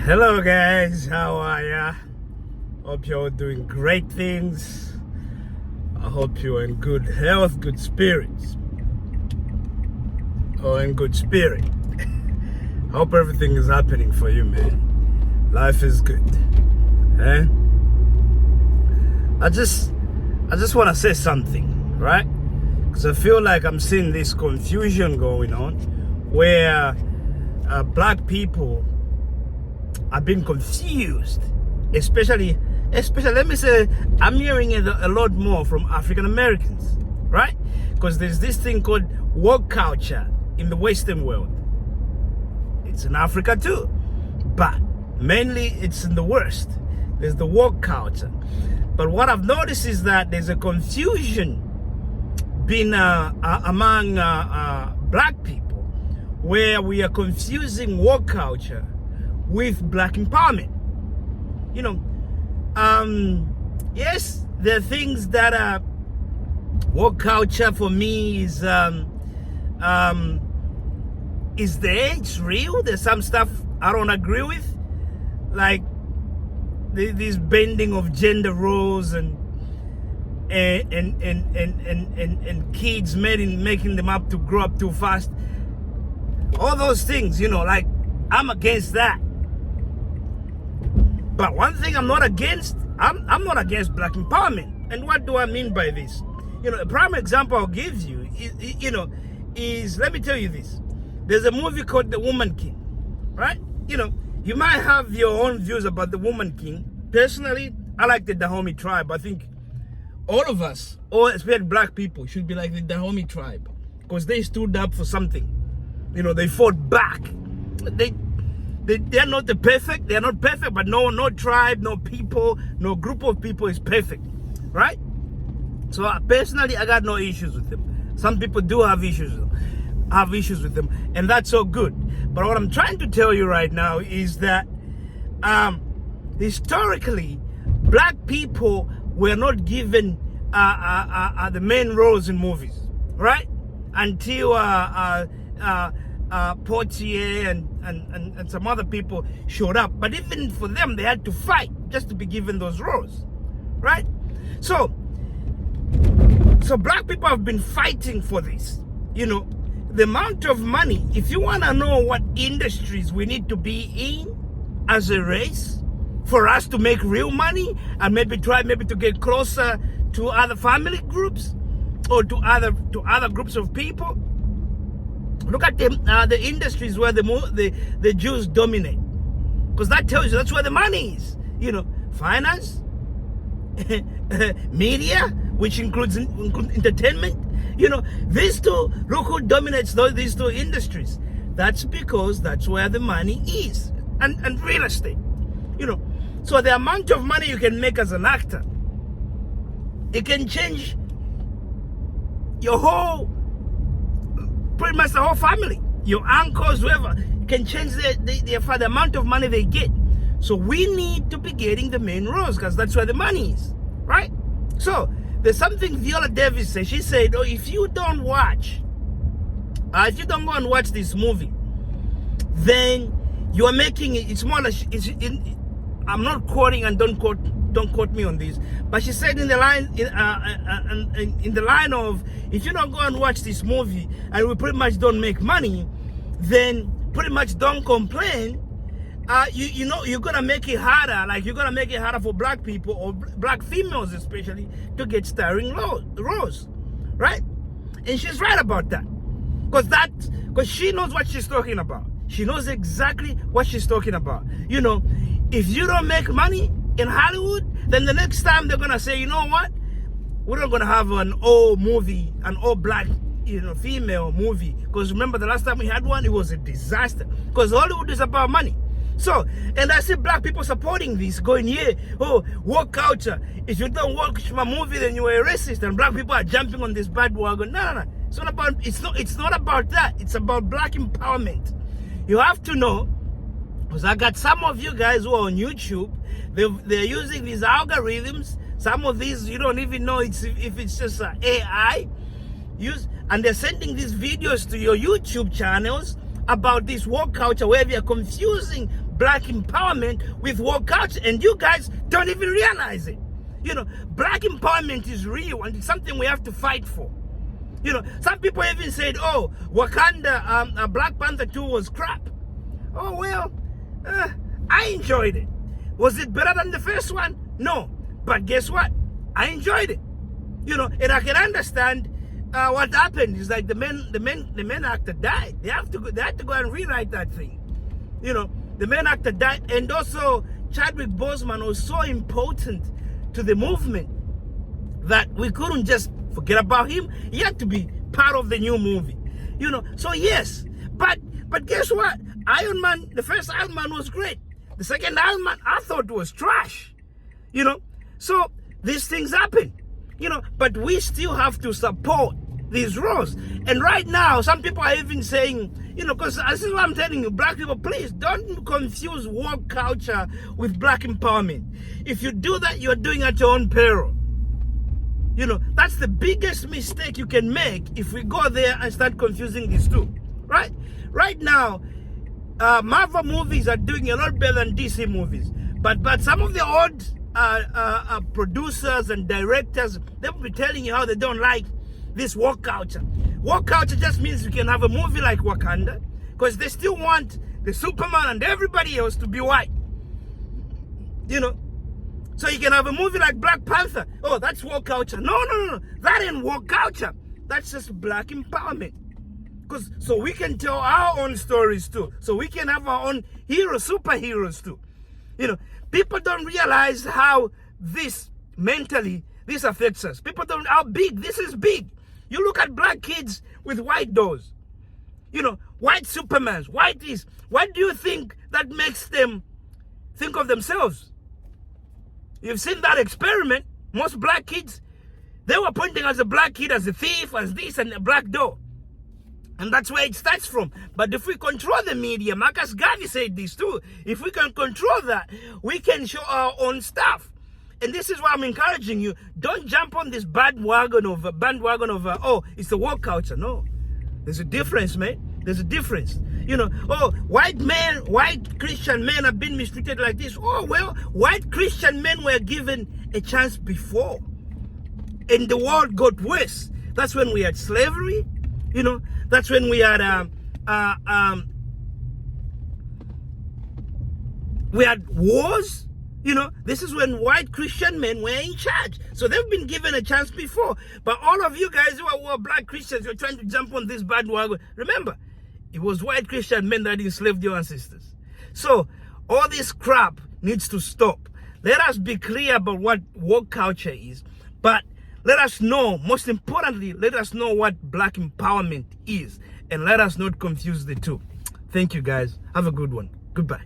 Hello guys, how are ya? Hope you're doing great things. I hope you're in good health, good spirits. Or in good spirit. Hope everything is happening for you, man. Life is good. Eh? I just want to say something, right? Because I feel like I'm seeing this confusion going on where black people are being confused, especially let me say, I'm hearing it a lot more from African Americans, right? Because there's this thing called woke culture in the Western world. It's in Africa too, but mainly it's in the West. There's the woke culture. But what I've noticed is that there's a confusion being among black people, where we are confusing woke culture with black empowerment. You know, yes, there are things that are woke culture for me is there, it's real. There's some stuff I don't agree with, like this bending of gender roles and kids making them up to grow up too fast. All those things, you know, like I'm against that. But one thing I'm not against, I'm not against black empowerment. And what do I mean by this? You know, a prime example I'll give you is let me tell you this. There's a movie called The Woman King, right? You know, you might have your own views about The Woman King. Personally, I like the Dahomey tribe. I think all of us, or especially black people, should be like the Dahomey tribe, because they stood up for something. You know, they fought back. They're not the perfect. They're not perfect, but no tribe, no people, no group of people is perfect, right? So personally, I got no issues with them. Some people do have issues with them, and that's so good. But what I'm trying to tell you right now is that historically, black people were not given the main roles in movies, right? Until Portier and some other people showed up. But even for them, they had to fight just to be given those roles, right? So black people have been fighting for this. You know, the amount of money, if you want to know what industries we need to be in as a race for us to make real money and maybe to get closer to other family groups or to other groups of people, look at the industries where the Jews dominate, because that tells you that's where the money is. You know, finance, media, which includes entertainment. You know, these two, look who dominates these two industries. That's because that's where the money is, and real estate. You know, so the amount of money you can make as an actor, it can change your pretty much the whole family, your uncles, whoever, can change the amount of money they get. So we need to be getting the main roles, because that's where the money is, right? So there's something Viola Davis said. She said, "Oh, if you don't go and watch this movie, then you are making it. It's more like I'm not quoting, and don't quote me on this, but she said in the line of, if you don't go and watch this movie and we pretty much don't make money, then pretty much don't complain. You know, you're gonna make it harder. Like, you're gonna make it harder for black people, or black females especially, to get starring roles, right?" And she's right about that, because she knows what she's talking about. She knows exactly what she's talking about. You know, if you don't make money in Hollywood, then the next time they're gonna say, you know what, we're not gonna have an all black, you know, female movie. Because remember, the last time we had one, it was a disaster, because Hollywood is about money. So, and I see black people supporting this, going, yeah, oh, woke culture. If you don't watch my movie, then you are a racist. And black people are jumping on this bandwagon. No. It's not about that. It's about black empowerment. You have to know, because I got some of you guys who are on YouTube, they're using these algorithms. Some of these, you don't even know if it's just AI. And they're sending these videos to your YouTube channels about this woke culture, where they are confusing black empowerment with woke culture, and you guys don't even realize it. You know, black empowerment is real, and it's something we have to fight for. You know, some people even said, oh, Wakanda, Black Panther 2 was crap. Oh, well, I enjoyed it. Was it better than the first one? No. But guess what? I enjoyed it. You know, and I can understand what happened is like the main actor died. They had to go and rewrite that thing. You know, the main actor died, and also Chadwick Boseman was so important to the movement that we couldn't just forget about him. He had to be part of the new movie. You know, so yes, but guess what? Iron Man, the first Iron Man was great. The second Iron Man, I thought was trash. You know, so these things happen. You know, but we still have to support these roles. And right now, some people are even saying, you know, because this is what I'm telling you, black people, please don't confuse woke culture with black empowerment. If you do that, you're doing at your own peril. You know, that's the biggest mistake you can make if we go there and start confusing these two, right? Right now, Marvel movies are doing a lot better than DC movies. But some of the old producers and directors, they'll be telling you how they don't like this woke culture. Woke culture just means you can have a movie like Wakanda, because they still want the Superman and everybody else to be white. You know, so you can have a movie like Black Panther. Oh, that's woke culture. No. That ain't woke culture. That's just black empowerment. So we can tell our own stories too. So we can have our own heroes, superheroes too. You know, people don't realize how this mentally, this affects us. People don't how big, this is big. You look at black kids with white dolls. You know, white Supermans, white this. What do you think that makes them think of themselves? You've seen that experiment. Most black kids, they were pointing as a black kid, as a thief, as this, and a black doll. And that's where it starts from. But if we control the media, Marcus Garvey said this too. If we can control that, we can show our own stuff. And this is why I'm encouraging you. Don't jump on this bandwagon of oh, it's a woke culture. No. There's a difference, man. There's a difference. You know, oh, white Christian men have been mistreated like this. Oh, well, white Christian men were given a chance before. And the world got worse. That's when we had slavery. You know, that's when we had wars. You know, this is when white Christian men were in charge. So they've been given a chance before. But all of you guys who are black Christians, you're trying to jump on this bandwagon. Remember, it was white Christian men that enslaved your ancestors. So all this crap needs to stop. Let us be clear about what woke culture is. But let us know, most importantly, let us know what black empowerment is. And let us not confuse the two. Thank you, guys. Have a good one. Goodbye.